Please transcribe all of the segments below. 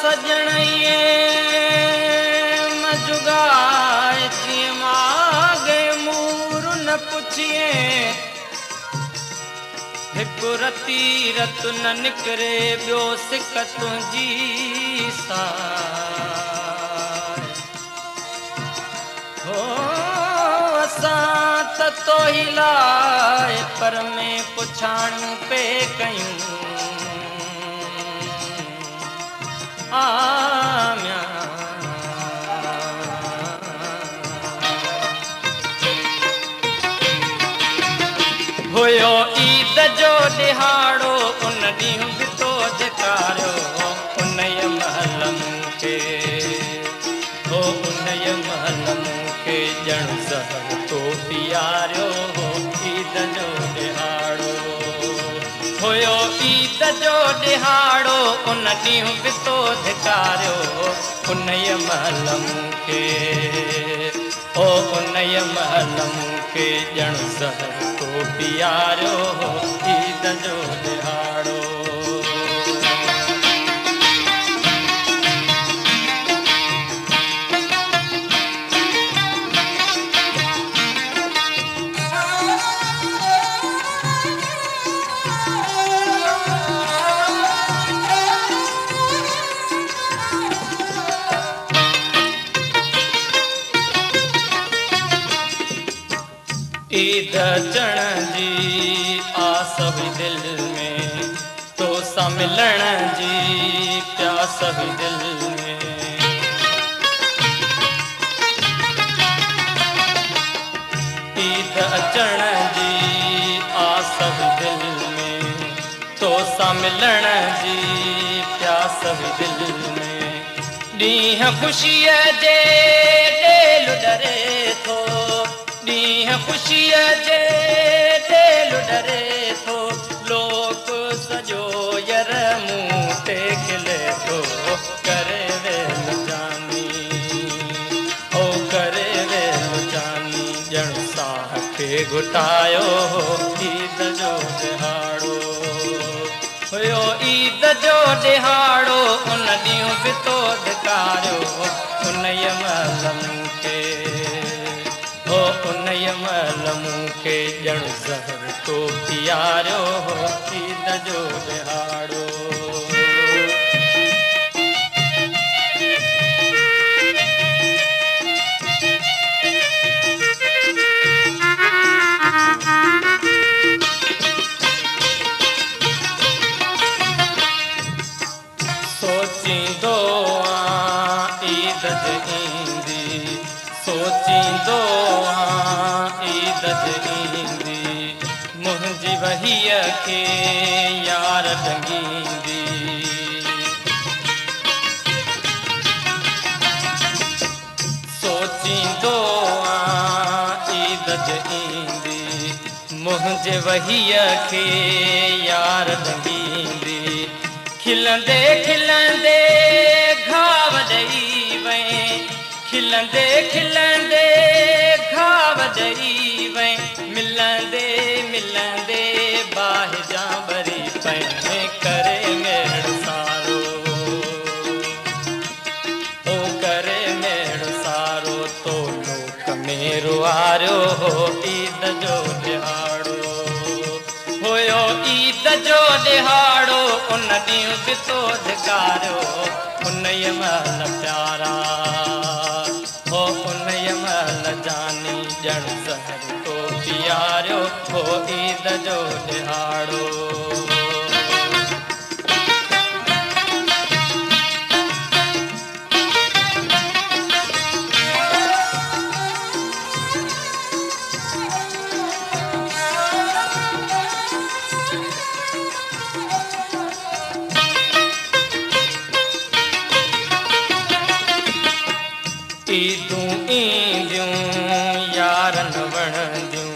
सजण ये मजुगाए थी मागे मूर न पुछिए हिकु रती रत न निकरे ॿियो सिक तुंहिंजी सार हो असां त तो ही लाए पर में पुछाणियूं पे कयूं आम्या होयो ईद जो ॾिहाड़ो उन ॾींहुं बि तो धिकारियो उनय महल मूंखे हो उनय महल मूंखे ॼण ज़हर तो पीआरियो ईद जो ॾिहाड़ो होयो ईद जो ॾिहाड़ो उन ॾींहुं बि तो धिकारियो उनय महल मूंखे ओ उनय महल मूंखे ॼण ज़हर तो पीआरियो ईद जो ॾिहाड़ो ईद अचण जी आस हुई दिल में तो सां मिलण जी प्यास हुई दिल में ईद अचण जी आस हुई दिल में तो सां मिलण जी प्यास हुई दिल में ॾींहुं ख़ुशीअ जे ॾेल डरे थो ॾींहुं ख़ुशीअ जे ॾेल डरे थो लोक सॼो यर मूं ते खिले थो करे वेल जानी ओ करे वेल जानी ॼण साह खे घुटायो ईद जो ॾिहाड़ो हुयो ईद जो ॾिहाड़ो उन ॾींहुं बि तो धिकारियो उनय महल मूंखे हो उनय महल मूंखे ॼण ज़हर तो पीआरियो ईद जो ॾिहाड़ो सोचींदो ईद ईंदी सोचींदो ईद ईंदी मुंहिंजी वहीअ खे यार ॾंगींदी सोचींदो ईद ईंदी मुंहिंजे वहीअ खे यार ॾंगींदी खिलंदे खिलंदे घाव ॾेई वई खिलंदे खिलंदे घाव ॾेई वई मिलंदे मिलंदे बाहि जा भरी पए करे मेड़ सारो ओ करे मेड़ सारो तो लोक में रुआरियो ईद जो ॾिहाड़ो होयो ईद जो ॾिहाड़ो उन ॾींहुं बि तो धिकारियो उनय महल प्यारा हो उनय महल जानी ॼण ज़हर तो पीआरियो हो ईद जो ॾिहाड़ो ईदूं ईंदियूं यारन वणंदियूं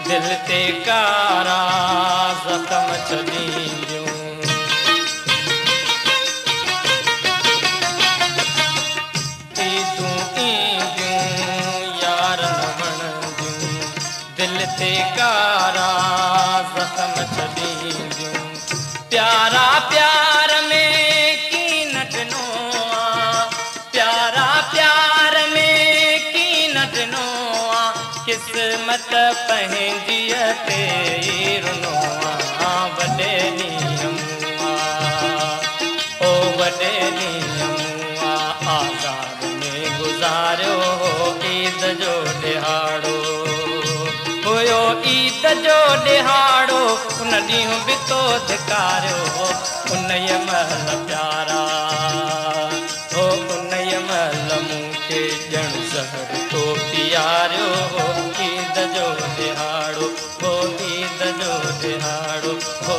दिल ते कारा ज़ख़्म छॾींदियूं ईदूं ईंदियूं यारन वणंदियूं दिल ते कारा ज़ख़्म छॾींदियूं प्यारा प्यार में कीन ॾिनो त पंहिंजीअ ते रुनो आं वॾे ॾींहुं ओ वॾे ॾींहुं आज़ाद में गुज़ारियो ईद जो ॾिहाड़ो हुयो ईद जो ॾिहाड़ो उन ॾींहुं बि तो धिकारियो उन महिल प्यारा हो उन महिल मूंखे ॼण ज़हर तो पीआरियो ईद जो ॾिहाड़ो हो ईद जो ॾिहाड़ो हो